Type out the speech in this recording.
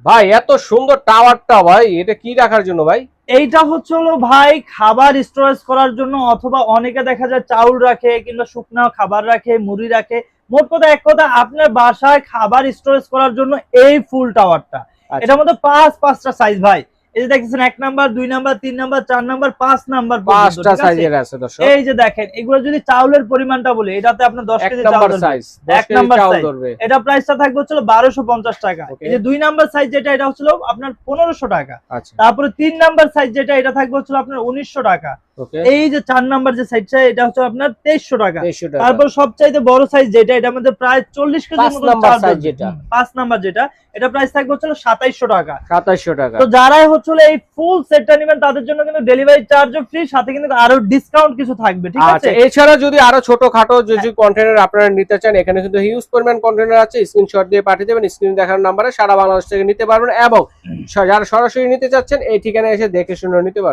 ভাই এত সুন্দর টাওয়ারটা ভাই, এটা কি রাখার জন্য ভাই? এইটা হচ্ছে হলো ভাই খাবার স্টোরেজ করার জন্য, অথবা অনেকে দেখা যায় চাউল রাখে কিংবা শুকনো খাবার রাখে, মুড়ি রাখে। মোট কথা এক কথা আপনার বাসায় খাবার স্টোরেজ করার জন্য এই ফুল টাওয়ারটা। আচ্ছা। এটার মধ্যে পাঁচটা সাইজ ভাই। এই যে দেখতেছেন 1 number, 2 number, 3 number, 4 number, 5 number পর্যন্ত, পাঁচটা ঠিক আছে? সাইজের আছে দর্শক। এই যে দেখেন, এগুলো যদি চাউলের পরিমাণটা বলি, এটাতে আপনার 10 এক কেজি নাম্বার চাউল সাইজ, ধরবে। 10 এক কেজি নাম্বার চাউল সাইজ, ধরবে। এটা প্রাইসটা থাকবে হচ্ছে 1250 টাকা। Okay. এই যে 2 নাম্বার সাইজ যেটা, এটা হচ্ছে আপনার 1500 টাকা। আচ্ছা। তারপরে 3 নাম্বার সাইজ যেটা, এটা থাকবে হচ্ছে আপনার 1900 টাকা। ওকে। এই যে 4 নাম্বার যে সাইজটা, এটা হচ্ছে আপনার 2300 টাকা। 2300 টাকা। তারপর সবচাইতে বড় সাইজ যেটা, এটার মধ্যে প্রায় 40 কেজির 5 মতো নাম্বার চাল সাইজ ধরবে। যেটা। 5 নাম্বার যেটা, এটা প্রাইস থাকবে হচ্ছে 2700 টাকা। 2700 টাকা। তো যারাই হচ্ছে এই ফুল সেটটা নেবেন, তাদের জন্য কিন্তু ডেলিভারি চার্জও ফ্রি, সাথে কিন্তু আরো ডিসকাউন্ট কিছু থাকবে, ঠিক আছে? আচ্ছা, এছাড়া যদি আরো ছোটখাটো যদি কন্টেনার আপনারা নিতে চান, এখানে কিন্তু হিউজ পরিমাণ কন্টেনার আছে। স্ক্রিনশট দিয়ে পাঠিয়ে দেবেন, স্ক্রিনে দেখানো নাম্বারে সারা বাংলাদেশ থেকে নিতে পারবেন, এবং যারা সরাসরি নিতে চাচ্ছেন এই ঠিকানায় এসে দেখে শুনে নিতে পারবেন।